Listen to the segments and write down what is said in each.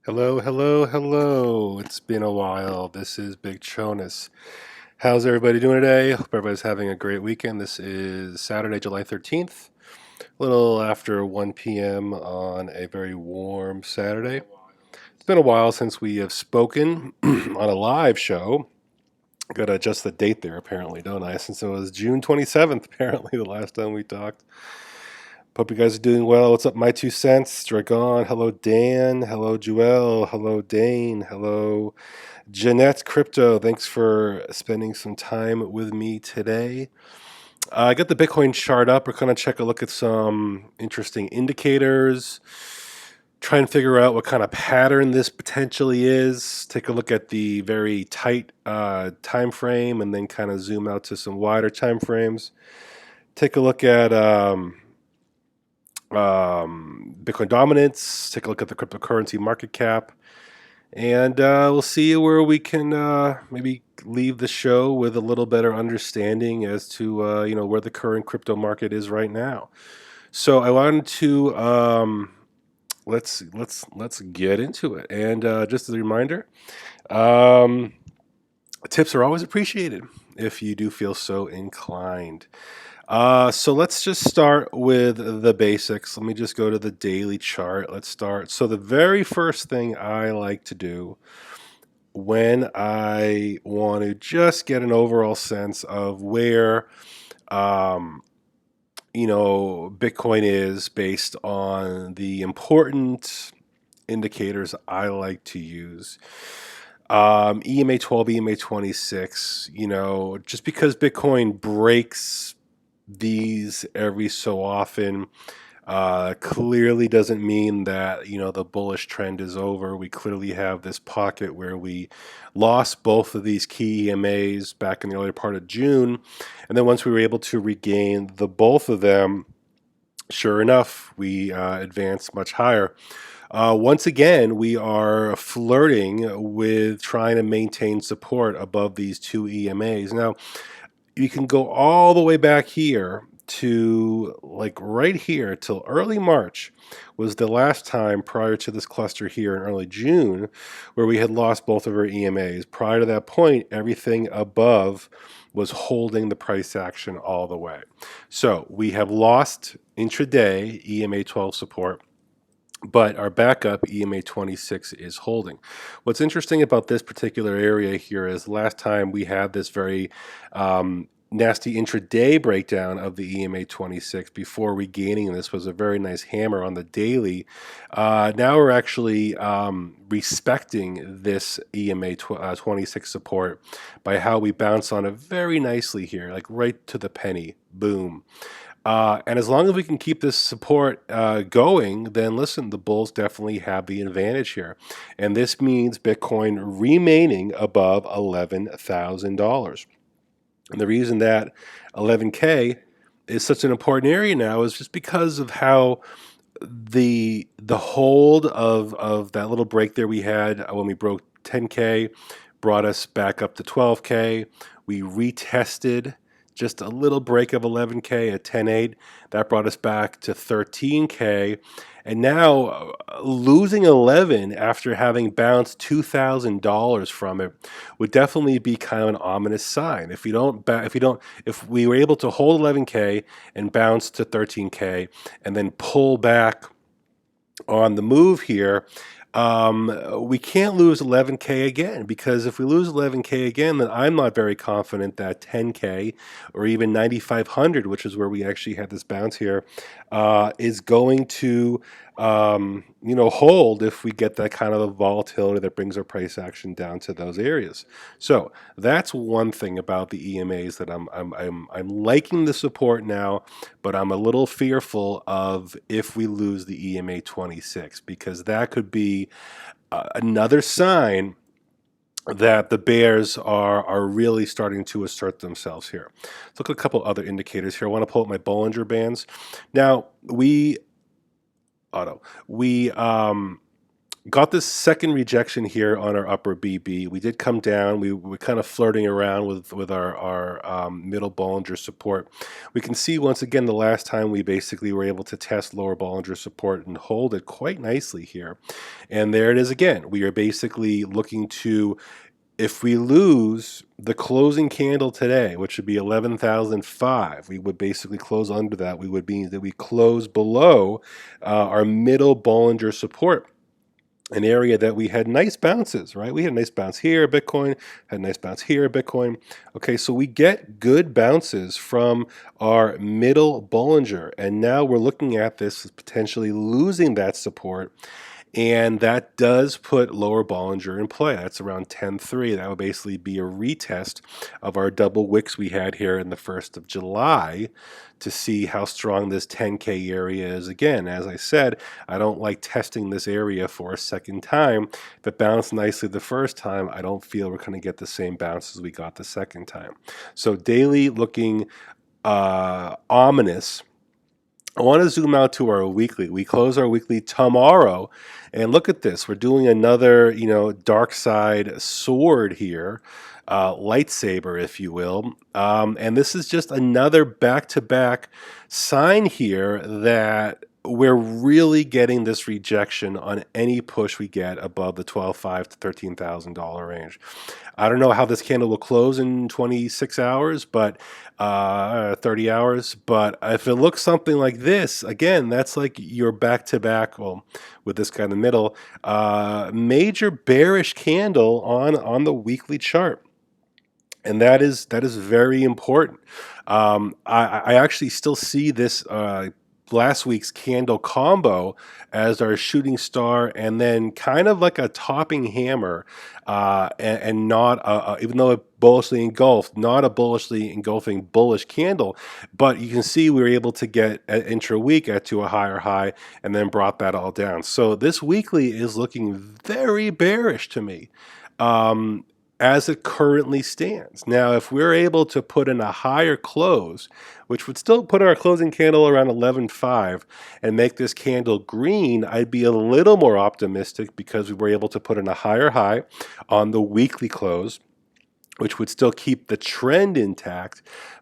Hello, hello, hello. It's been a while. This is Big Chonis. How's everybody doing today? Hope everybody's having a great weekend. This is Saturday, July 13th, a little after 1 p.m. on a very warm Saturday. It's been a while since we have spoken on a live show. Got to adjust the date there, apparently, don't I? Since it was June 27th, apparently, the last time we talked. Hope you guys are doing well. What's up, my 2 cents? Dragon. Hello, Dan. Hello, Joel. Hello, Dane. Hello, Jeanette Crypto. Thanks for spending some time with me today. I got the Bitcoin chart up. We're going to check a look at some interesting indicators. Try and figure out what kind of pattern this potentially is. Take a look at the very tight time frame, and then kind of zoom out to some wider time frames. Take a look at Bitcoin dominance, take a look at the cryptocurrency market cap, and we'll see where we can maybe leave the show with a little better understanding as to where the current crypto market is right now. So I wanted to let's get into it. And just as a reminder, tips are always appreciated if you do feel so inclined. So let's just start with the basics. Let me just go to the daily chart. Let's start. So the very first thing I like to do when I want to just get an overall sense of where, Bitcoin is based on the important indicators I like to use. EMA 12, EMA 26, just because Bitcoin breaks these every so often clearly doesn't mean that the bullish trend is over. We clearly have this pocket where we lost both of these key EMAs back in the early part of June, and then once we were able to regain the both of them, sure enough, we advanced much higher. Once again, we are flirting with trying to maintain support above these two EMAs. Now, you can go all the way back here to like right here till early March was the last time prior to this cluster here in early June where we had lost both of our EMAs. Prior to that point, everything above was holding the price action all the way. So we have lost intraday EMA 12 support, but our backup EMA 26 is holding. What's interesting about this particular area here is last time we had this very nasty intraday breakdown of the EMA 26 before regaining this was a very nice hammer on the daily. Now we're actually respecting this EMA 26 support by how we bounce on it very nicely here, like right to the penny. Boom. And as long as we can keep this support going, then listen, the bulls definitely have the advantage here. And this means Bitcoin remaining above $11,000. And the reason that 11K is such an important area now is just because of how the hold of that little break there we had when we broke 10K brought us back up to 12K. We retested just a little break of 11K at 10.8. That brought us back to 13K. And now losing 11 after having bounced $2,000 from it would definitely be kind of an ominous sign. If we were able to hold 11K and bounce to 13K and then pull back on the move here, we can't lose 11K again, because if we lose 11K again, then I'm not very confident that 10K or even 9,500, which is where we actually had this bounce here, is going to hold if we get that kind of a volatility that brings our price action down to those areas. So that's one thing about the EMAs that I'm liking the support now, but I'm a little fearful of if we lose the EMA 26, because that could be another sign that the bears are really starting to assert themselves here. Let's look at a couple other indicators here. I want to pull up my Bollinger Bands. Now, we Got this second rejection here on our upper BB. We did come down. We were kind of flirting around with our middle Bollinger support. We can see once again the last time we basically were able to test lower Bollinger support and hold it quite nicely here. And there it is again. We are basically looking to, if we lose the closing candle today, which would be 11,005, we would basically close under that. We would mean that we close below our middle Bollinger support, an area that we had nice bounces, right? We had a nice bounce here, Bitcoin, had a nice bounce here, Bitcoin. Okay, so we get good bounces from our middle Bollinger, and now we're looking at this as potentially losing that support, and that does put lower Bollinger in play. That's around 10.3. That would basically be a retest of our double wicks we had here in the 1st of July to see how strong this 10K area is again. As I said, I don't like testing this area for a second time. If it bounced nicely the first time, I don't feel we're going to get the same bounce as we got the second time. So daily looking ominous. I want to zoom out to our weekly. We close our weekly tomorrow, and look at this. We're doing another, dark side sword here, lightsaber, if you will. And this is just another back-to-back sign here that we're really getting this rejection on any push we get above the $12,500 to $13,000 range. I don't know how this candle will close in 26 hours, but 30 hours. But if it looks something like this, again, that's like your back-to-back, well, with this guy in the middle, major bearish candle on the weekly chart. And that is very important. I actually still see this last week's candle combo as our shooting star, and then kind of like a topping hammer, and not even though it bullishly engulfed, not a bullishly engulfing bullish candle, but you can see we were able to get intra-week to a higher high and then brought that all down. So this weekly is looking very bearish to me. As it currently stands. Now, if we're able to put in a higher close, which would still put our closing candle around 11.5 and make this candle green, I'd be a little more optimistic because we were able to put in a higher high on the weekly close, which would still keep the trend intact.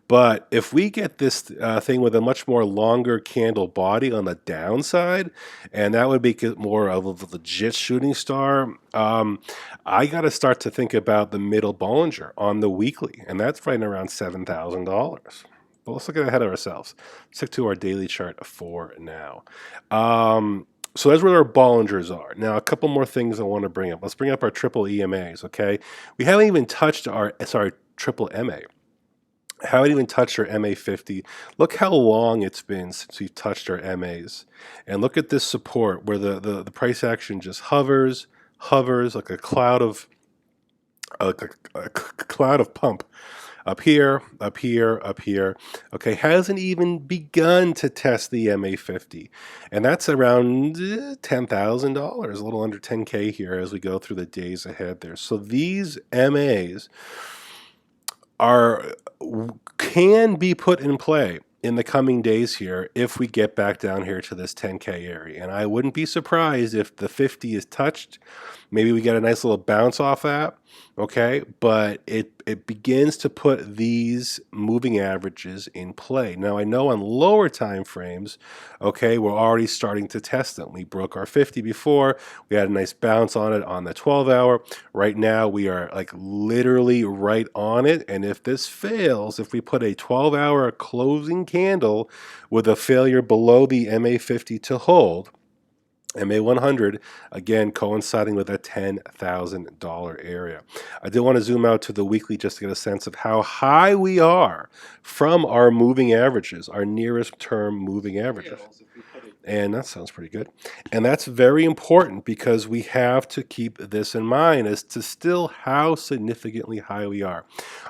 But if we get this thing with a much more longer candle body on the downside, and that would make it more of a legit shooting star, I got to start to think about the middle Bollinger on the weekly, and that's right around $7,000. But let's look ahead of ourselves. Stick to our daily chart for now. So that's where our Bollingers are. Now, a couple more things I want to bring up. Let's bring up our triple EMAs, okay? We haven't even touched our, triple MA. Haven't even touched our MA50. Look how long it's been since we've touched our MAs. And look at this support where the price action just hovers like a cloud of pump. Up here, up here, up here. Okay, hasn't even begun to test the MA50. And that's around $10,000, a little under 10K here as we go through the days ahead there. So these MAs can be put in play in the coming days here if we get back down here to this 10K area. And I wouldn't be surprised if the 50 is touched. Maybe we get a nice little bounce off that, okay? But it begins to put these moving averages in play. Now, I know on lower time frames, okay, we're already starting to test them. We broke our 50 before. We had a nice bounce on it on the 12-hour. Right now, we are like literally right on it. And if this fails, if we put a 12-hour closing candle with a failure below the MA50 to hold, MA100, again, coinciding with a $10,000 area. I did want to zoom out to the weekly just to get a sense of how high we are from our moving averages, our nearest term moving averages. And that sounds pretty good. And that's very important because we have to keep this in mind as to still how significantly high we are.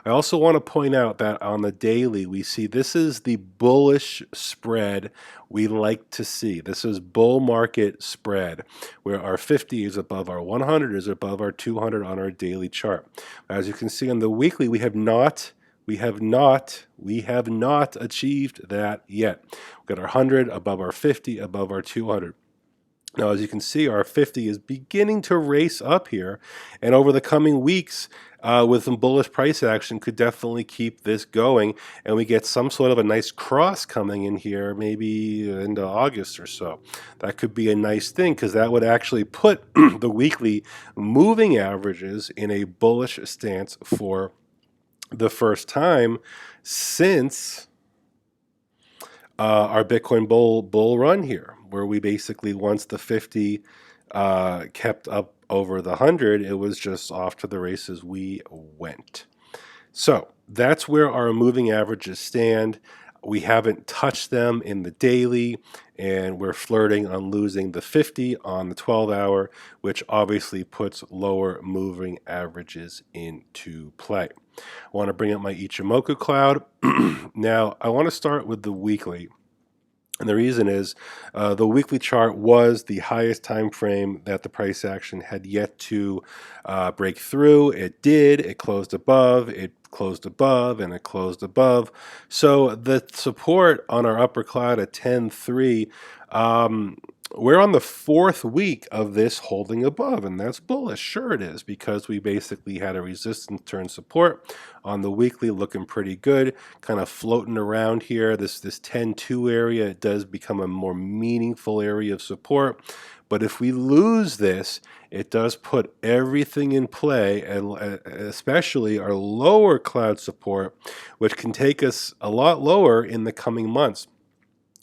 I also want to point out that on the daily, we see this is the bullish spread we like to see. This is bull market spread, where our 50 is above our 100 is above our 200 on our daily chart. As you can see on the weekly, we have not achieved that yet. We've got our 100 above our 50 above our 200. Now, as you can see, our 50 is beginning to race up here, and over the coming weeks, with some bullish price action, could definitely keep this going, and we get some sort of a nice cross coming in here, maybe into August or so. That could be a nice thing because that would actually put the weekly moving averages in a bullish stance for the first time since our Bitcoin bull run here, where we basically, once the 50 kept up over the 100, it was just off to the races we went. So that's where our moving averages stand. We haven't touched them in the daily, and we're flirting on losing the 50 on the 12-hour, which obviously puts lower moving averages into play. I want to bring up my Ichimoku cloud. Now, I want to start with the weekly. And the reason is the weekly chart was the highest time frame that the price action had yet to break through. It did. It closed above. It closed above, and it closed above. So the support on our upper cloud at 10.3, we're on the fourth week of this holding above, and that's bullish. Sure it is, because we basically had a resistance turn support on the weekly, looking pretty good, kind of floating around here. This 10.2 area, it does become a more meaningful area of support. But if we lose this, it does put everything in play, and especially our lower cloud support, which can take us a lot lower in the coming months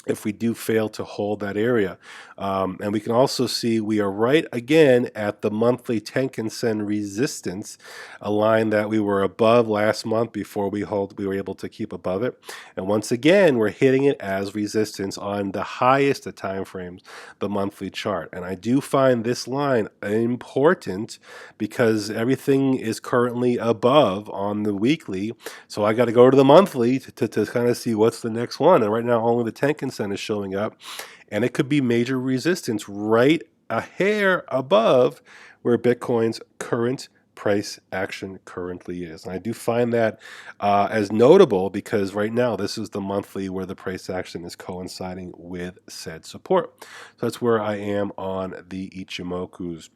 if we do fail to hold that area. And we can also see we are right again at the monthly Tenkan-sen resistance, a line that we were above last month before we were able to keep above it. And once again, we're hitting it as resistance on the highest of time frames, the monthly chart. And I do find this line important because everything is currently above on the weekly. So I got to go to the monthly to kind of see what's the next one. And right now, only the Tenkan-sen is showing up, and it could be major resistance right a hair above where Bitcoin's current price action currently is. And I do find that as notable because right now this is the monthly where the price action is coinciding with said support. So that's where I am on the Ichimokus.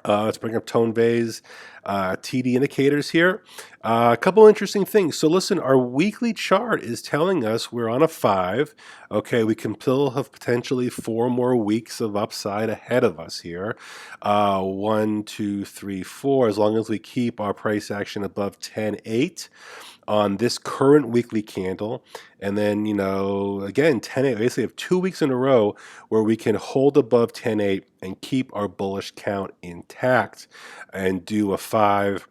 Let's bring up Tone Bay's TD indicators here. A couple interesting things. So listen, our weekly chart is telling us we're on a 5. Okay, we can still have potentially 4 more weeks of upside ahead of us here. 1, 2, 3, 4, as long as we keep our price action above 10.8 on this current weekly candle. And then, again, 10.8, basically have 2 weeks in a row where we can hold above 10.8 and keep our bullish count intact and do a 5,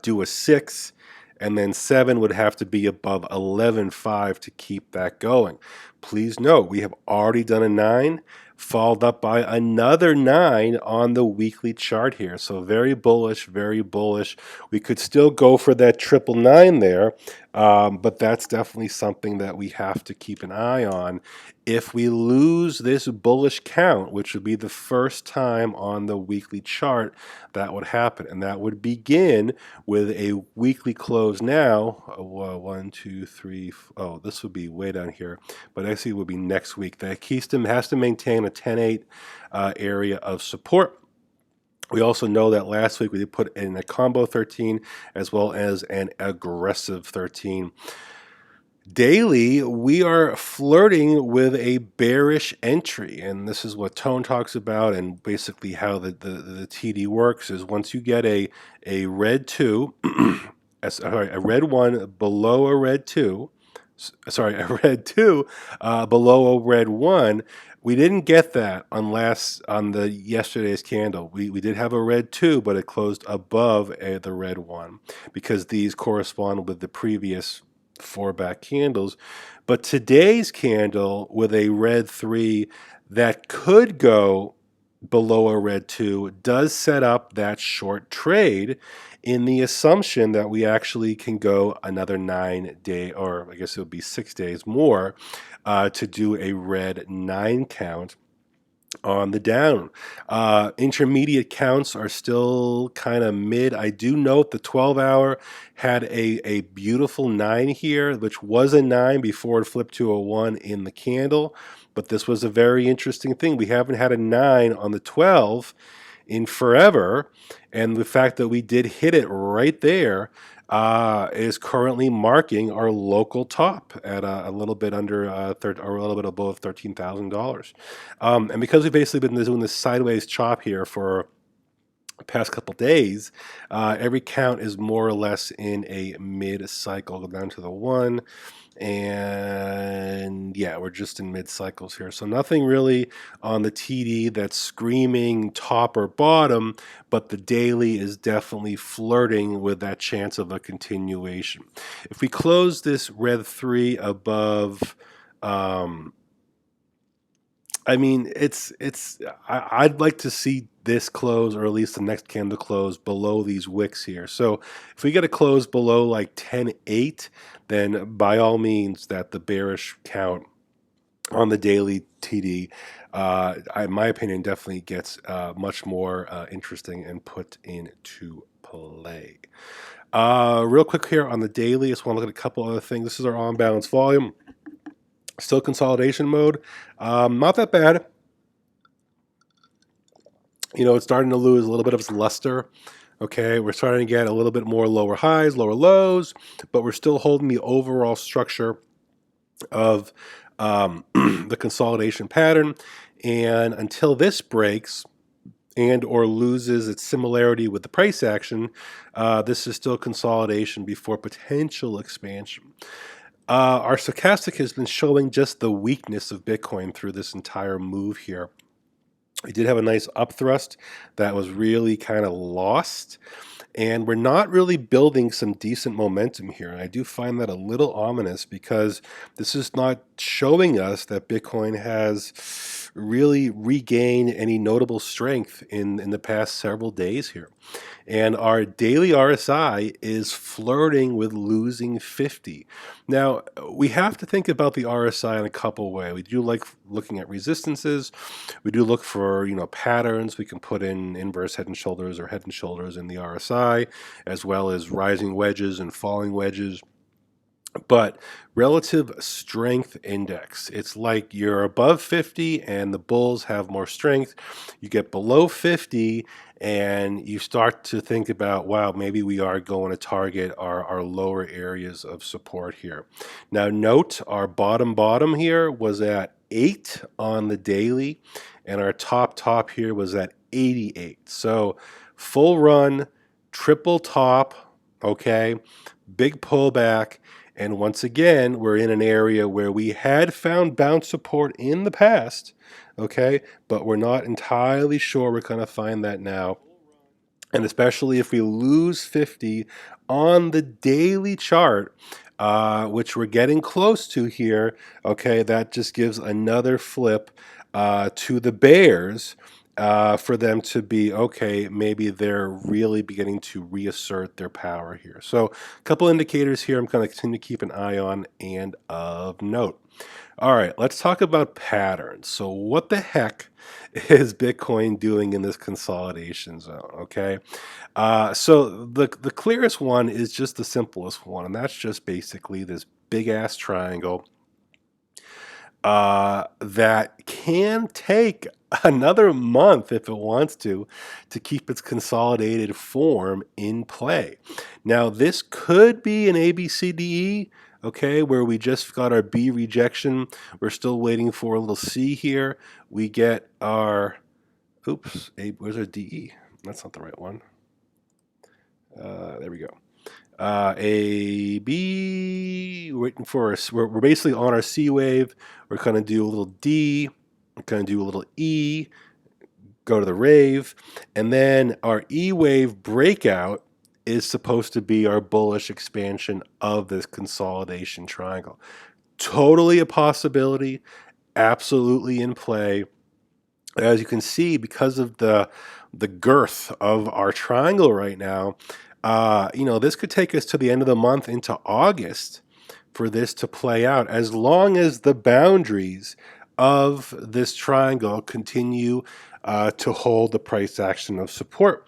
do a 6, and then 7 would have to be above 11.5 to keep that going. Please note, we have already done a 9, followed up by another 9 on the weekly chart here. So very bullish, very bullish. We could still go for that 999 there, but that's definitely something that we have to keep an eye on. If we lose this bullish count, which would be the first time on the weekly chart that would happen, and that would begin with a weekly close now. 1, 2, 3. Oh, this would be way down here, but actually it would be next week. The Keystone has to maintain a 10.8 area of support. We also know that last week we did put in a combo 13 as well as an aggressive 13. Daily, we are flirting with a bearish entry, and this is what Tone talks about, and basically how the TD works is once you get a red 2, a red 1 below a red 2, a red 2 below a red 1. We didn't get that on the yesterday's candle. We did have a red 2, but it closed above the red 1 because these correspond with the previous 4 back candles. But today's candle with a red 3 that could go below a red 2 does set up that short trade in the assumption that we actually can go another 9 day, or I guess it would be 6 days more, to do a red 9 count on the down. Intermediate counts are still kind of mid. I do note the 12-hour had a beautiful 9 here, which was a 9 before it flipped to a 1 in the candle. but this was a very interesting thing. We haven't had a 9 on the 12 in forever, and the fact that we did hit it right there is currently marking our local top at a little bit under or a little bit above $13,000. And because we've basically been doing this sideways chop here for the past couple days, every count is more or less in a mid cycle. Go down to the 1. And yeah, we're just in mid cycles here. So nothing really on the TD that's screaming top or bottom, but the daily is definitely flirting with that chance of a continuation. If we close this red 3 above, I mean, I'd like to see this close, or at least the next candle close below these wicks here. So if we get a close below like 10.8, then by all means, that the bearish count on the daily TD, in my opinion, definitely gets much more interesting and put into play. Real quick here on the daily, I just want to look at a couple other things. This is our on balance volume. Still consolidation mode. Not that bad. You know, it's starting to lose a little bit of its luster. Okay, we're starting to get a little bit more lower highs, lower lows, but we're still holding the overall structure of the consolidation pattern. And until this breaks and or loses its similarity with the price action, this is still consolidation before potential expansion. Our stochastic has been showing just the weakness of Bitcoin through this entire move here. We did have a nice upthrust that was really kind of lost, and we're not really building some decent momentum here. And I do find that a little ominous because this is not showing us that Bitcoin has really regained any notable strength in the past several days here. And our daily RSI is flirting with losing 50. Now, we have to think about the RSI in a couple ways. We do like looking at resistances. We do look for, patterns. We can put in inverse head and shoulders or head and shoulders in the RSI, as well as rising wedges and falling wedges. But relative strength index, it's like you're above 50 and the bulls have more strength. You get below 50 and you start to think about, wow, maybe we are going to target our lower areas of support here. Now note our bottom here was at 8 on the daily, and our top here was at 88. So full run, triple top, okay, big pullback. And once again, we're in an area where we had found bounce support in the past, okay, but we're not entirely sure we're going to find that now. And especially if we lose 50 on the daily chart, which we're getting close to here, okay, that just gives another flip to the bears. For them to be, okay, maybe they're really beginning to reassert their power here. So a couple indicators here I'm going to continue to keep an eye on and of note. All right, let's talk about patterns. So what the heck is Bitcoin doing in this consolidation zone, okay? So the clearest one is just the simplest one, and that's just basically this big-ass triangle that can take another month if it wants to keep its consolidated form in play. Now, this could be an ABCDE, okay, where we just got our B rejection. We're still waiting for a little C here. We get our, oops, where's our DE? That's not the right one. There we go. A, B, waiting for us. We're basically on our C wave. We're going to do a little D. We're going to do a little E, go to the rave, and then our E wave breakout is supposed to be our bullish expansion of this consolidation triangle. Totally a possibility, absolutely in play. As you can see, because of the girth of our triangle right now, this could take us to the end of the month into August for this to play out, as long as the boundaries of this triangle continue to hold the price action of support.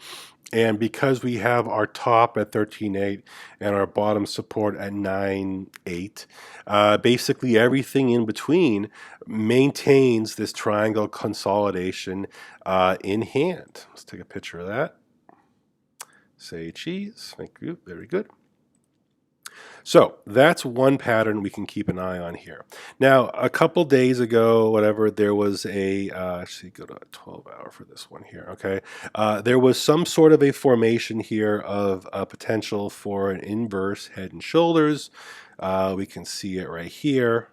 And because we have our top at 13.8 and our bottom support at 9.8, basically everything in between maintains this triangle consolidation in hand. Let's take a picture of that. Say cheese. Thank you. Very good. So that's one pattern we can keep an eye on here. Now, a couple days ago, whatever, there was a, actually go to a 12 hour for this one here, okay? There was some sort of a formation here of a potential for an inverse head and shoulders. We can see it right here.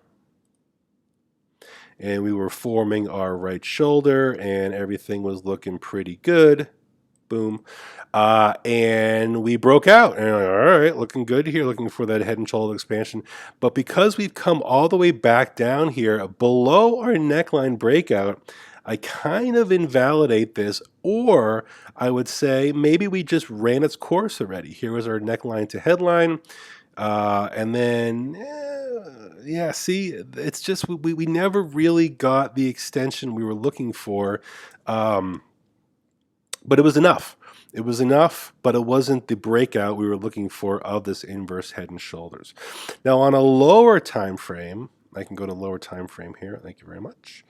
And we were forming our right shoulder and everything was looking pretty good. Boom. And we broke out. And like, all right, looking good here, looking for that head and shoulder expansion. But because we've come all the way back down here below our neckline breakout, I kind of invalidate this, or I would say maybe we just ran its course already. Here was our neckline to headline. And then, yeah, see, it's just we never really got the extension we were looking for. But it was enough. It was enough, but it wasn't the breakout we were looking for of this inverse head and shoulders. Now, on a lower time frame, I can go to lower time frame here. Thank you very much.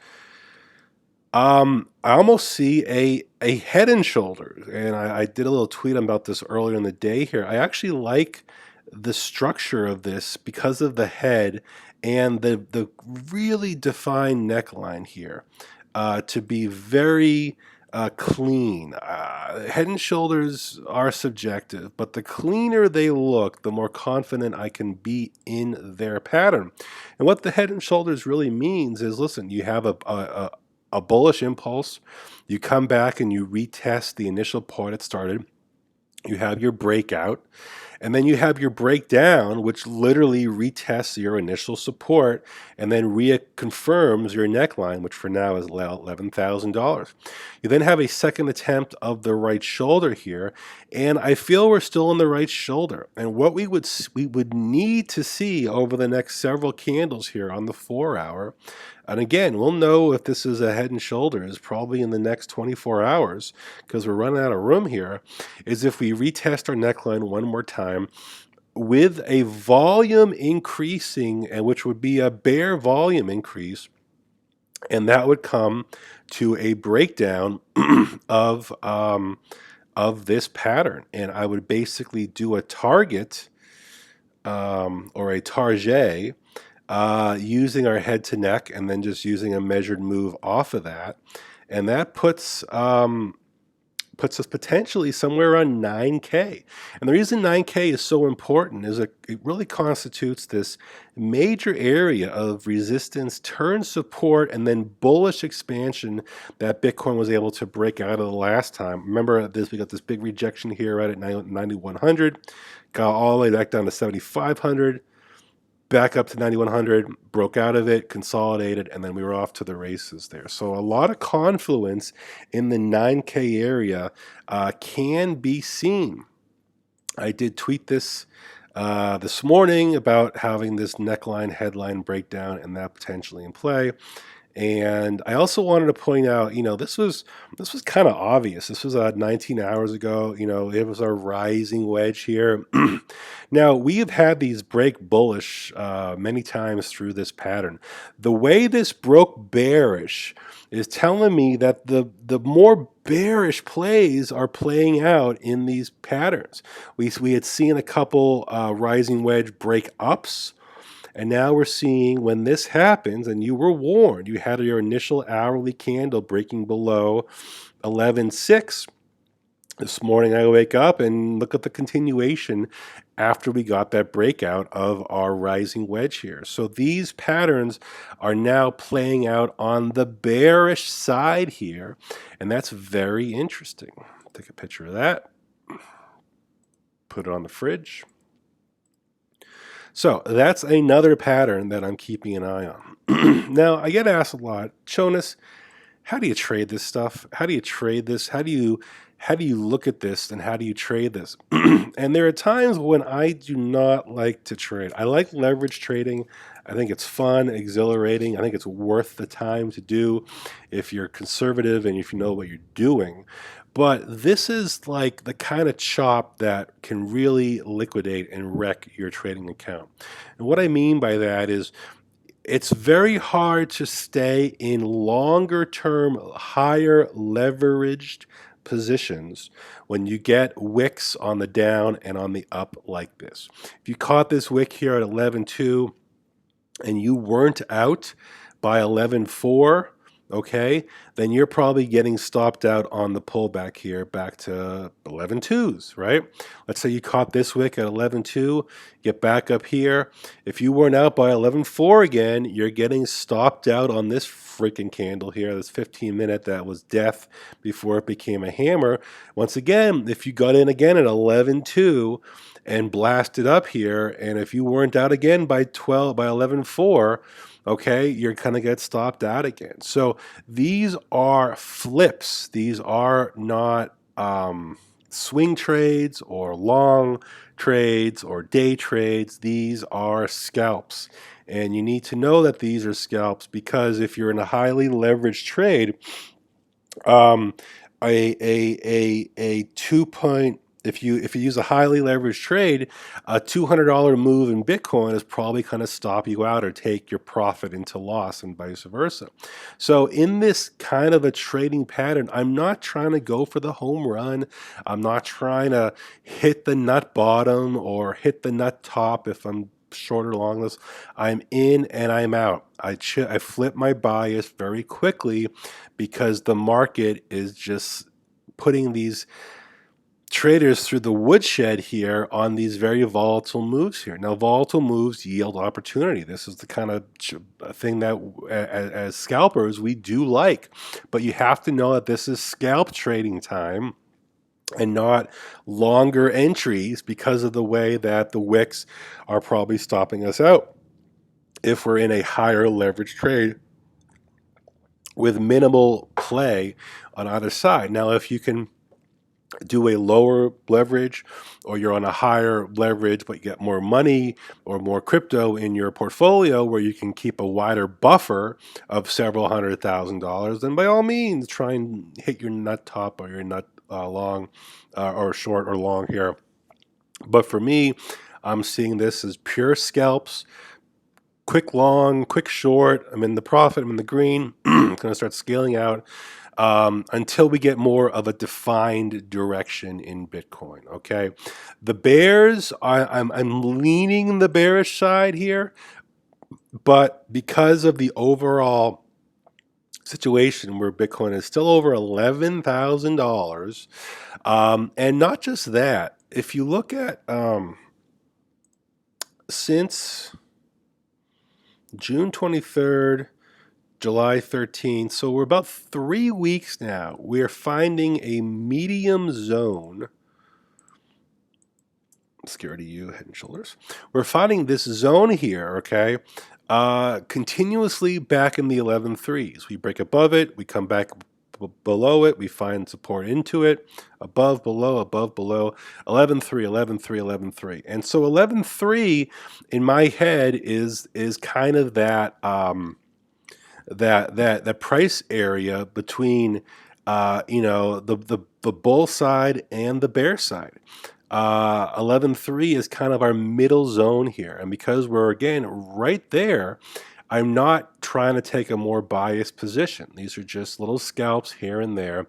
I almost see a head and shoulders, and I did a little tweet about this earlier in the day here. I actually like the structure of this because of the head and the really defined neckline here to be very clean. Head and shoulders are subjective, but the cleaner they look, the more confident I can be in their pattern. And what the head and shoulders really means is, listen, you have a bullish impulse, you come back and you retest the initial point it started, you have your breakout, and then you have your breakdown, which literally retests your initial support and then reconfirms your neckline, which for now is $11,000. You then have a second attempt of the right shoulder here, and I feel we're still in the right shoulder. And what we would need to see over the next several candles here on the 4 hour, and again, we'll know if this is a head and shoulders probably in the next 24 hours because we're running out of room here, is if we retest our neckline one more time with a volume increasing, and which would be a bear volume increase, and that would come to a breakdown of this pattern. And I would basically do a target or a target using our head to neck and then just using a measured move off of that. And that puts us potentially somewhere around 9K. And the reason 9K is so important is it really constitutes this major area of resistance, turn support, and then bullish expansion that Bitcoin was able to break out of the last time. Remember this, we got this big rejection here right at 9,100, got all the way back down to 7,500. Back up to 9,100, broke out of it, consolidated, and then we were off to the races there. So a lot of confluence in the 9K area can be seen. I did tweet this this morning about having this neckline headline breakdown and that potentially in play. And I also wanted to point out, this was kind of obvious. This was 19 hours ago. It was our rising wedge here. Now, we have had these break bullish many times through this pattern. The way this broke bearish is telling me that the more bearish plays are playing out in these patterns. We had seen a couple rising wedge break ups. And now we're seeing when this happens, and you were warned, you had your initial hourly candle breaking below 11.6. This morning I wake up and look at the continuation after we got that breakout of our rising wedge here. So these patterns are now playing out on the bearish side here, and that's very interesting. Take a picture of that, put it on the fridge. So that's another pattern that I'm keeping an eye on. Now, I get asked a lot, Chonis, how do you trade this stuff? How do you trade this? How do you look at this and how do you trade this? And there are times when I do not like to trade. I like leverage trading. I think it's fun, exhilarating. I think it's worth the time to do if you're conservative and if you know what you're doing. But this is like the kind of chop that can really liquidate and wreck your trading account. And what I mean by that is it's very hard to stay in longer term, higher leveraged positions when you get wicks on the down and on the up like this. If you caught this wick here at 11.2 and you weren't out by 11.4, okay, then you're probably getting stopped out on the pullback here back to 11.2s, right? Let's say you caught this wick at 11.2, get back up here. If you weren't out by 11.4 again, you're getting stopped out on this freaking candle here, this 15-minute that was death before it became a hammer. Once again, if you got in again at 11.2 and blasted up here, and if you weren't out again by 11.4, okay, you're going to get stopped out again. So these are flips. These are not swing trades or long trades or day trades. These are scalps. And you need to know that these are scalps, because if you're in a highly leveraged trade, um, a 2 point, if you use a highly leveraged trade, a $200 move in Bitcoin is probably going to stop you out or take your profit into loss, and vice versa. So in this kind of a trading pattern, I'm not trying to go for the home run. I'm not trying to hit the nut bottom or hit the nut top if I'm short or long this. I'm in and I'm out. I flip my bias very quickly because the market is just putting these traders through the woodshed here on these very volatile moves here. Now, volatile moves yield opportunity. This is the kind of thing that as scalpers we do like, but you have to know that this is scalp trading time and not longer entries, because of the way that the wicks are probably stopping us out if we're in a higher leverage trade with minimal play on either side. Now, if you can do a lower leverage, or you're on a higher leverage but you get more money or more crypto in your portfolio where you can keep a wider buffer of several $100,000, then by all means try and hit your nut top or your nut long or short or long here. But for me, I'm seeing this as pure scalps. Quick long, quick short. I'm in the profit, I'm in the green. I'm going to start scaling out until we get more of a defined direction in Bitcoin. Okay, the bears, I'm leaning the bearish side here, but because of the overall situation where Bitcoin is still over $11,000, and not just that, if you look at since June 23rd, July 13th, so we're about 3 weeks now, we're finding a medium zone. Scared of you, head and shoulders. We're finding this zone here, okay, continuously back in the 11.3s. We break above it, we come back below it, we find support into it, above, below, 11.3, 11.3, 11.3. And so 11.3 in my head is kind of that that price area between the bull side and the bear side. 11.3 is kind of our middle zone here, and because we're again right there, I'm not trying to take a more biased position. These are just little scalps here and there.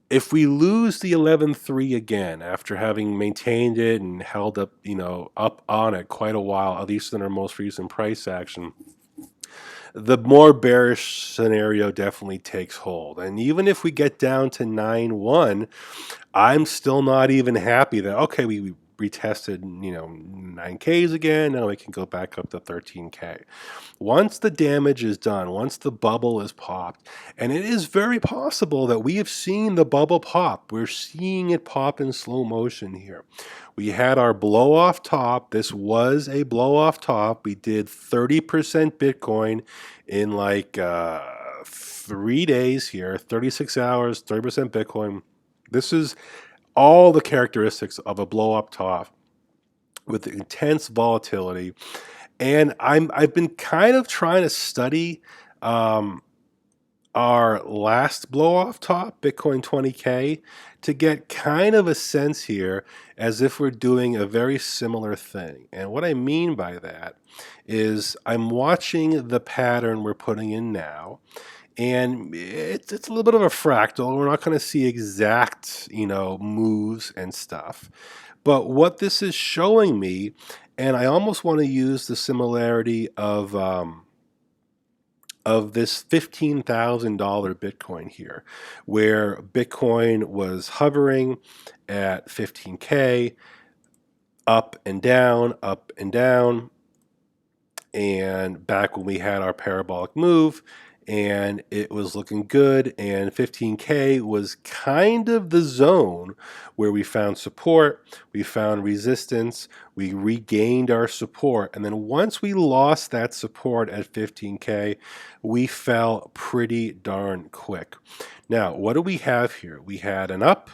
If we lose the 11.3 again after having maintained it and held up, up on it quite a while, at least in our most recent price action, the more bearish scenario definitely takes hold. And even if we get down to 9.1, I'm still not even happy that, okay, we retested, 9Ks again, now we can go back up to 13K. Once the damage is done, once the bubble is popped, and it is very possible that we have seen the bubble pop. We're seeing it pop in slow motion here. We had our blow off top. This was a blow off top. We did 30% Bitcoin in like 3 days here, 36 hours, 30% Bitcoin. This is all the characteristics of a blow up top with intense volatility. And I've been kind of trying to study our last blow off top, Bitcoin 20K, to get kind of a sense here as if we're doing a very similar thing. And what I mean by that is I'm watching the pattern we're putting in now, and it's a little bit of a fractal. We're not going to see exact, moves and stuff. But what this is showing me, and I almost want to use the similarity of this $15,000 Bitcoin here, where Bitcoin was hovering at 15K, up and down, and back when we had our parabolic move, and it was looking good, and 15K was kind of the zone where we found support, we found resistance, we regained our support, and then once we lost that support at 15K, we fell pretty darn quick. Now, what do we have here? We had an up,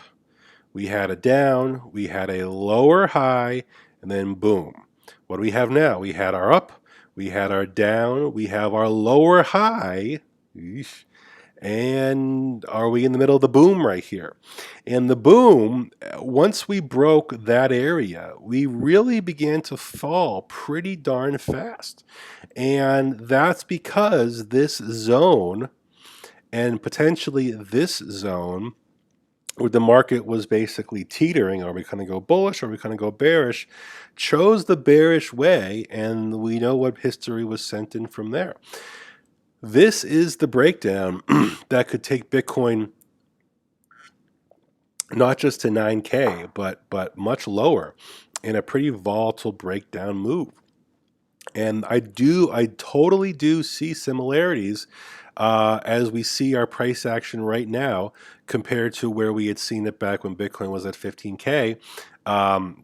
we had a down, we had a lower high, and then boom. What do we have now? We had our up, we had our down, we have our lower high, and are we in the middle of the boom right here? And the boom, once we broke that area, we really began to fall pretty darn fast. And that's because this zone, and potentially this zone, where the market was basically teetering, are we going to go bullish, are we going to go bearish, chose the bearish way, and we know what history was sent in from there. This is the breakdown that could take Bitcoin not just to 9K, but much lower in a pretty volatile breakdown move. And I totally do see similarities as we see our price action right now compared to where we had seen it back when Bitcoin was at 15K,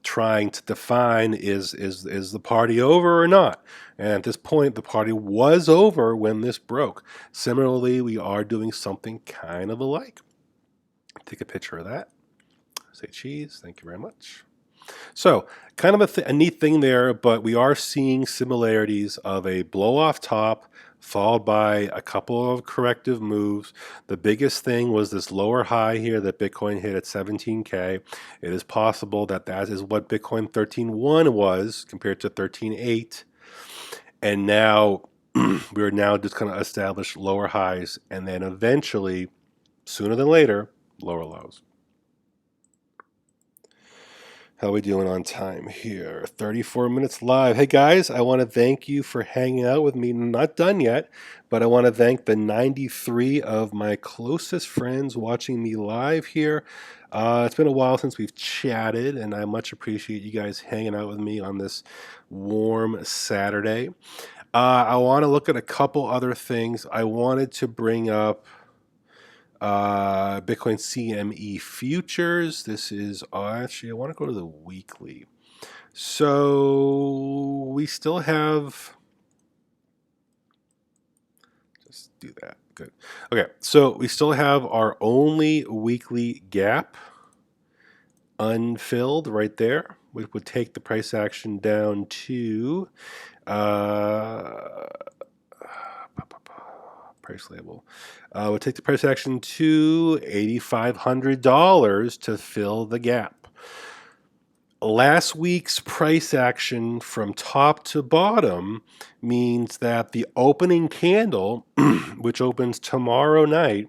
trying to define is the party over or not. And at this point, the party was over when this broke. Similarly, we are doing something kind of alike. Take a picture of that. Say cheese. Thank you very much. So, kind of a neat thing there, but we are seeing similarities of a blow off top followed by a couple of corrective moves. The biggest thing was this lower high here that Bitcoin hit at 17K. It is possible that that is what Bitcoin 13.1 was compared to 13.8. And now we're now just going to establish lower highs and then eventually, sooner than later, lower lows. How are we doing on time here? 34 minutes live. Hey guys, I want to thank you for hanging out with me. Not done yet, but I want to thank the 93 of my closest friends watching me live here. It's been a while since we've chatted, and I much appreciate you guys hanging out with me on this warm Saturday. I want to look at a couple other things. I wanted to bring up Bitcoin CME futures. This is actually, I want to go to the weekly. So we still have, just do that. Good. Okay, so we still have our only weekly gap unfilled right there, which would take the price action down to price label. We'll take the price action to $8,500 to fill the gap. Last week's price action from top to bottom means that the opening candle, which opens tomorrow night,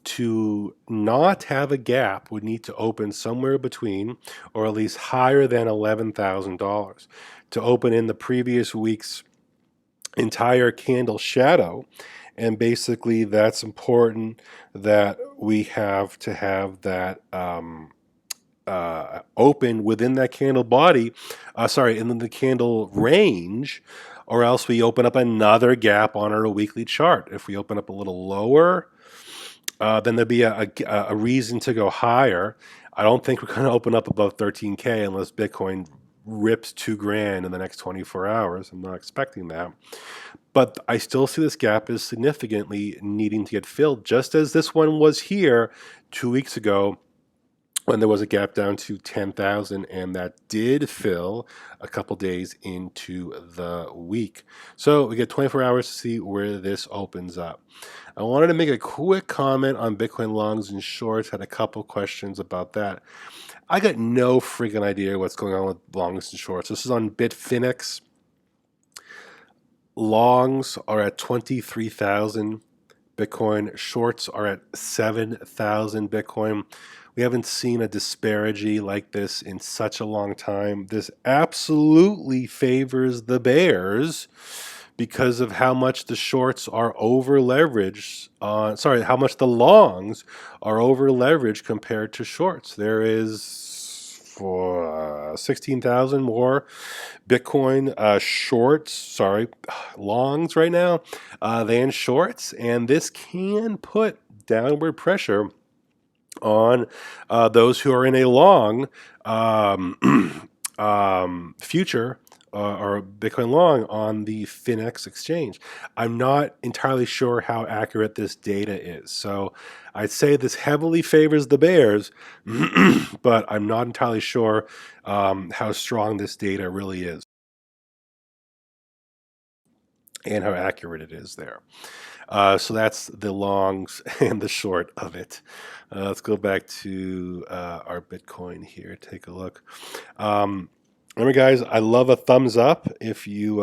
to not have a gap would need to open somewhere between, or at least higher than $11,000. To open in the previous week's entire candle shadow, and basically that's important that we have to have that open within that candle body, in the candle range, or else we open up another gap on our weekly chart. If we open up a little lower, then there'd be a reason to go higher. I don't think we're going to open up above 13K unless Bitcoin rips $2,000 in the next 24 hours. I'm not expecting that. But I still see this gap as significantly needing to get filled, just as this one was here 2 weeks ago when there was a gap down to 10,000, and that did fill a couple days into the week. So we get 24 hours to see where this opens up. I wanted to make a quick comment on Bitcoin longs and shorts. Had a couple questions about that. I got no freaking idea what's going on with longs and shorts. This is on Bitfinex. Longs are at 23,000 Bitcoin. Shorts are at 7,000 Bitcoin. We haven't seen a disparity like this in such a long time. This absolutely favors the bears because of how much the shorts are over leveraged. How much the longs are over leveraged compared to shorts. There is for 16,000 more Bitcoin longs right now than shorts, and this can put downward pressure on those who are in a long future or Bitcoin long on the Finex exchange. I'm not entirely sure how accurate this data is. So I'd say this heavily favors the bears, but I'm not entirely sure how strong this data really is and how accurate it is there. So that's the longs and the short of it. Let's go back to our Bitcoin here. Take a look. Remember, guys, I love a thumbs up. If you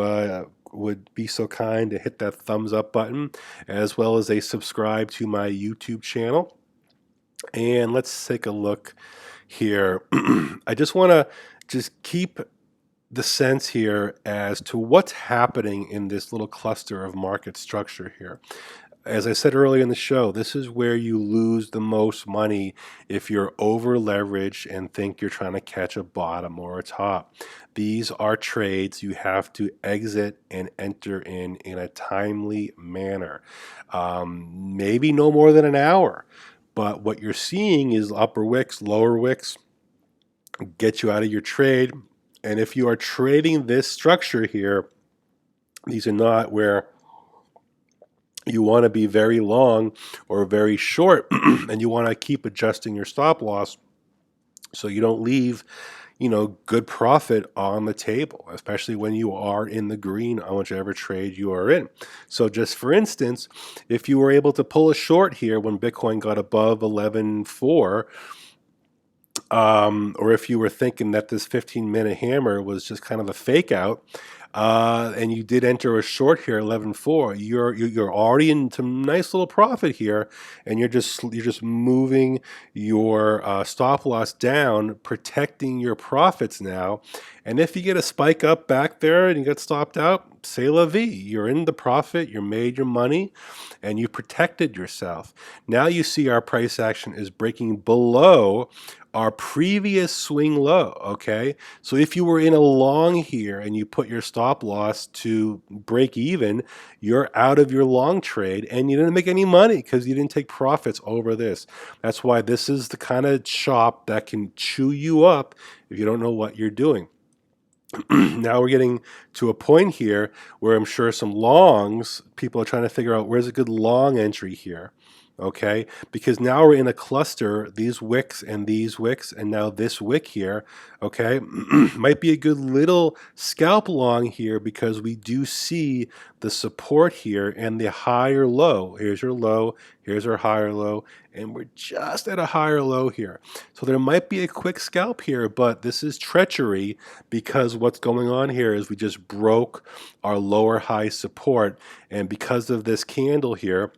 would be so kind to hit that thumbs up button, as well as a subscribe to my YouTube channel. And let's take a look here. I just want to keep the sense here as to what's happening in this little cluster of market structure here. As I said earlier in the show, this is where you lose the most money if you're over leveraged and think you're trying to catch a bottom or a top. These are trades you have to exit and enter in a timely manner. Maybe no more than an hour, but what you're seeing is upper wicks, lower wicks, get you out of your trade. And if you are trading this structure here, these are not where you want to be very long or very short, and you want to keep adjusting your stop loss so you don't leave, good profit on the table, especially when you are in the green on whichever trade you are in. So just for instance, if you were able to pull a short here when Bitcoin got above 11.4, or if you were thinking that this 15-minute hammer was just kind of a fake out, and you did enter a short here, 11.4, you're already in some nice little profit here, and you're just moving your stop loss down, protecting your profits now. And if you get a spike up back there and you get stopped out, c'est la vie. You're in the profit, you made your money, and you protected yourself. Now you see our price action is breaking below our previous swing low, okay? So if you were in a long here and you put your stop loss to break even, you're out of your long trade and you didn't make any money because you didn't take profits over this. That's why this is the kind of chop that can chew you up if you don't know what you're doing. Now we're getting to a point here where I'm sure some longs, people are trying to figure out where's a good long entry here. Okay, because now we're in a cluster, these wicks, and now this wick here, okay, might be a good little scalp long here because we do see the support here and the higher low. Here's your low, here's our higher low, and we're just at a higher low here. So there might be a quick scalp here, but this is treachery because what's going on here is we just broke our lower high support, and because of this candle here,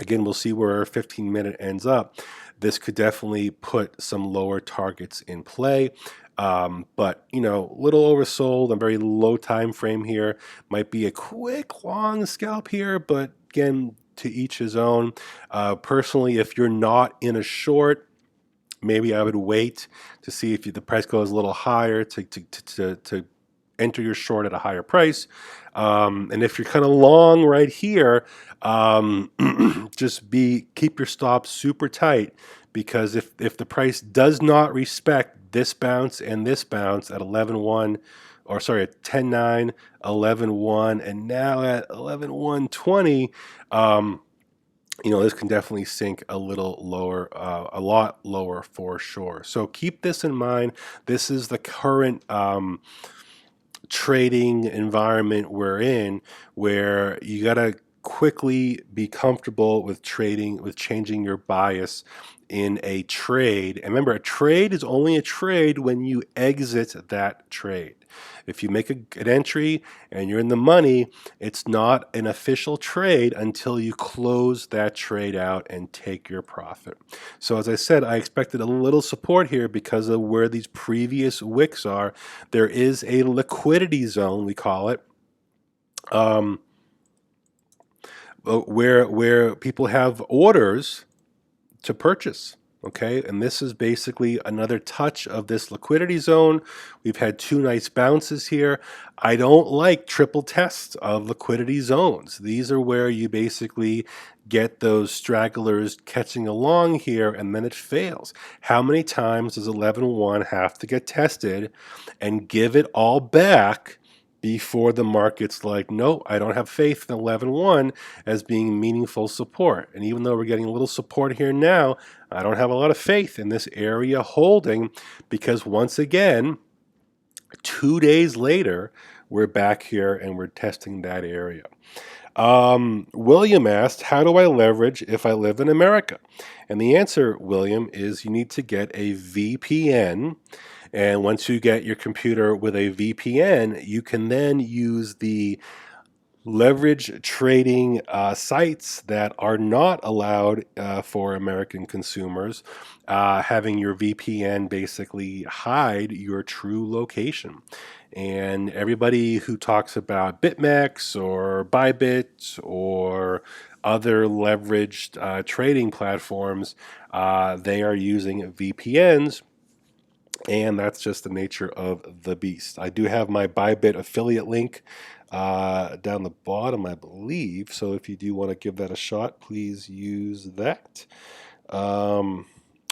again, we'll see where our 15-minute ends up. This could definitely put some lower targets in play. But, little oversold, a very low time frame here. Might be a quick long scalp here, but again, to each his own. Personally, if you're not in a short, maybe I would wait to see if the price goes a little higher to enter your short at a higher price. And if you're kind of long right here, keep your stops super tight, because if the price does not respect this bounce and this bounce at 11.1, or sorry, at 10.9, 11.1, and now at 11.120, this can definitely sink a little lower, a lot lower for sure. So keep this in mind. This is the current trading environment we're in, where you got to quickly be comfortable with trading, with changing your bias in a trade. And remember, a trade is only a trade when you exit that trade. If you make an entry and you're in the money, it's not an official trade until you close that trade out and take your profit. So as I said, I expected a little support here because of where these previous wicks are. There is a liquidity zone, we call it, where people have orders to purchase. Okay, and this is basically another touch of this liquidity zone. We've had two nice bounces here. I don't like triple tests of liquidity zones. These are where you basically get those stragglers catching along here and then it fails. How many times does 11.1 have to get tested and give it all back before the market's like, no, I don't have faith in 11.1 as being meaningful support? And even though we're getting a little support here now, I don't have a lot of faith in this area holding, because once again, 2 days later, we're back here and we're testing that area. William asked, how do I leverage if I live in America? And the answer, William, is you need to get a VPN. And once you get your computer with a VPN, you can then use the leverage trading sites that are not allowed for American consumers, having your VPN basically hide your true location. And everybody who talks about BitMEX or Bybit or other leveraged trading platforms, they are using VPNs, and that's just the nature of the beast. I do have my Bybit affiliate link down the bottom, I believe. So if you do want to give that a shot, please use that. Or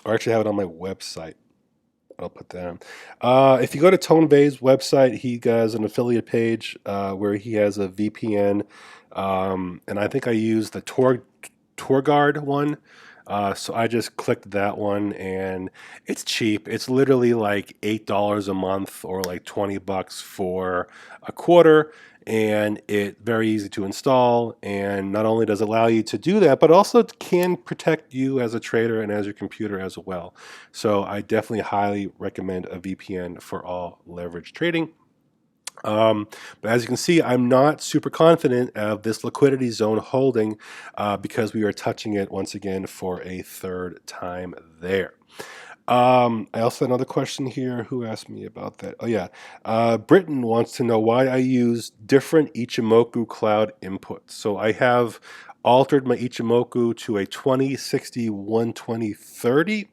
actually have it on my website. I'll put that on. If you go to Tone Bay's website, he has an affiliate page where he has a VPN. And I think I used the TorGuard one. So I just clicked that one, and it's cheap. It's literally like $8 a month or like $20 for a quarter, and it's very easy to install. And not only does it allow you to do that, but also it can protect you as a trader and as your computer as well. So I definitely highly recommend a VPN for all leverage trading. But as you can see, I'm not super confident of this liquidity zone holding because we are touching it once again for a third time there. I also had another question here. Who asked me about that? Oh, yeah. Britton wants to know why I use different Ichimoku cloud inputs. So I have altered my Ichimoku to a 2060 120 30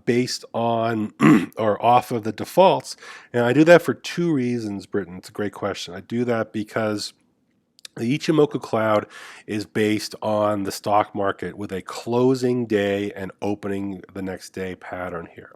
based on or off of the defaults. And I do that for two reasons, Britton. It's a great question. I do that because the Ichimoku cloud is based on the stock market with a closing day and opening the next day pattern here.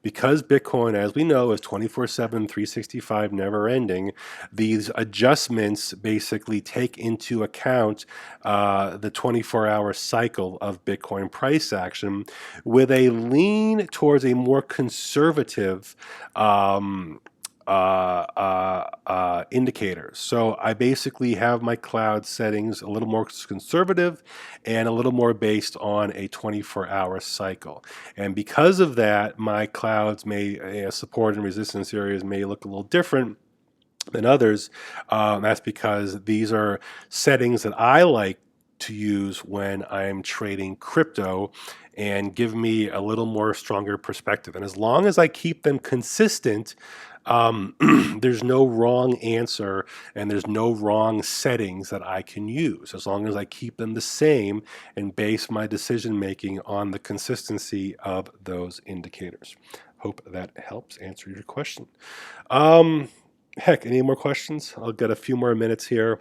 Because Bitcoin, as we know, is 24/7, 365, never ending, these adjustments basically take into account the 24-hour cycle of Bitcoin price action with a lean towards a more conservative indicators. So I basically have my cloud settings a little more conservative and a little more based on a 24-hour cycle. And because of that, my clouds may, support and resistance areas may look a little different than others. That's because these are settings that I like to use when I'm trading crypto and give me a little more stronger perspective. And as long as I keep them consistent, there's no wrong answer and there's no wrong settings that I can use, as long as I keep them the same and base my decision making on the consistency of those indicators. Hope that helps answer your question. Heck, any more questions? I'll get a few more minutes here.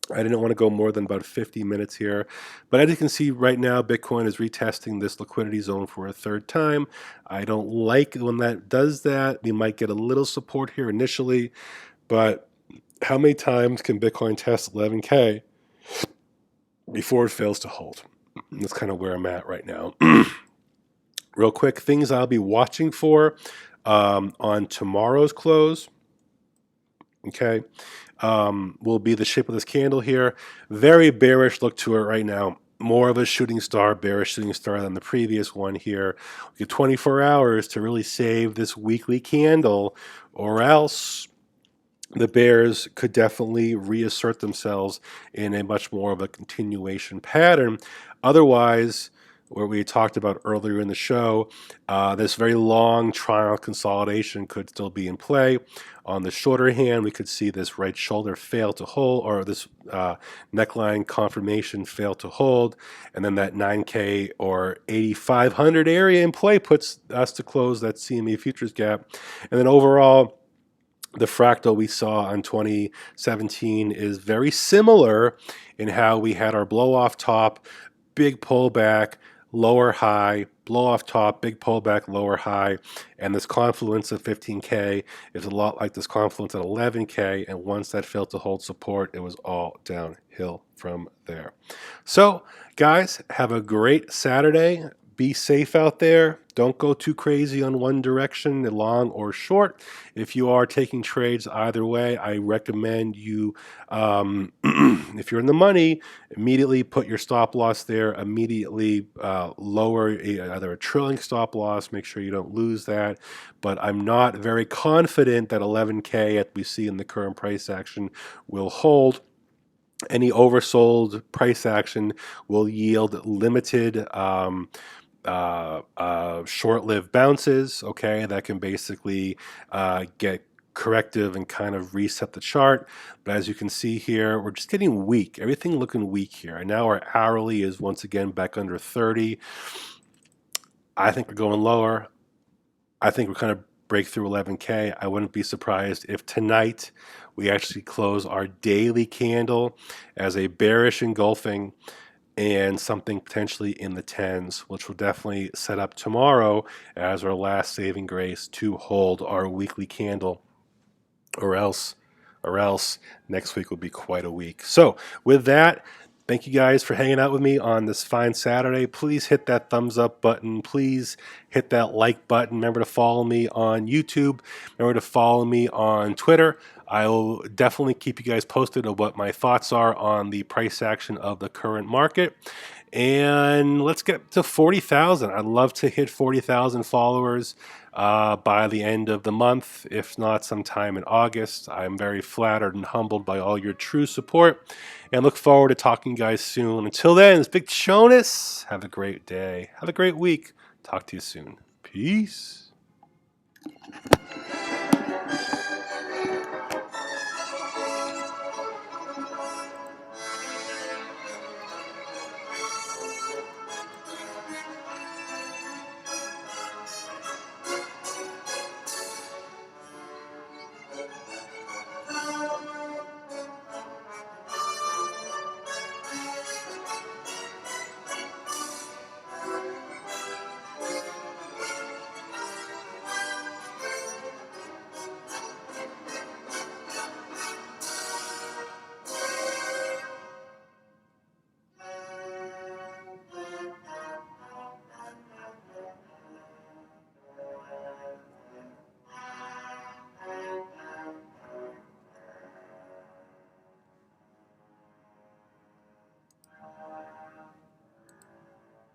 I didn't want to go more than about 50 minutes here. But as you can see right now, Bitcoin is retesting this liquidity zone for a third time. I don't like when that does that. We might get a little support here initially, but how many times can Bitcoin test 11K before it fails to hold. And that's kind of where I'm at right now. Real quick, things I'll be watching for on tomorrow's close. Okay, will be the shape of this candle here. Very bearish look to it right now. More of a shooting star, bearish shooting star than the previous one here. We get 24 hours to really save this weekly candle, or else the bears could definitely reassert themselves in a much more of a continuation pattern. Otherwise, what we talked about earlier in the show, this very long trial consolidation could still be in play. On the shorter hand, we could see this right shoulder fail to hold, or this neckline confirmation fail to hold, and then that 9K or 8,500 area in play puts us to close that CME futures gap. And then overall, the fractal we saw on 2017 is very similar in how we had our blow off top, big pullback, lower high, blow off top, big pullback, lower high, and this confluence of 15K is a lot like this confluence at 11K, and once that failed to hold support, it was all downhill from there. So, guys, have a great Saturday. Be safe out there. Don't go too crazy on one direction, long or short. If you are taking trades either way, I recommend you, if you're in the money, immediately put your stop loss there. Immediately lower either a trailing stop loss. Make sure you don't lose that. But I'm not very confident that 11K, that we see in the current price action, will hold. Any oversold price action will yield limited short-lived bounces, okay, that can basically get corrective and kind of reset the chart. But as you can see here, we're just getting weak. Everything looking weak here. And now our hourly is once again back under 30. I think we're going lower. I think we're kind of break through 11K. I wouldn't be surprised if tonight we actually close our daily candle as a bearish engulfing and something potentially in the tens, which will definitely set up tomorrow as our last saving grace to hold our weekly candle, or else next week will be quite a week. So with that, thank you guys for hanging out with me on this fine Saturday. Please hit that thumbs up button. Please hit that like button. Remember to follow me on YouTube. Remember to follow me on Twitter. I will definitely keep you guys posted of what my thoughts are on the price action of the current market. And let's get to 40,000. I'd love to hit 40,000 followers by the end of the month, if not sometime in August. I'm very flattered and humbled by all your true support, and look forward to talking to you guys soon. Until then, it's Big Chonis. Have a great day. Have a great week. Talk to you soon. Peace.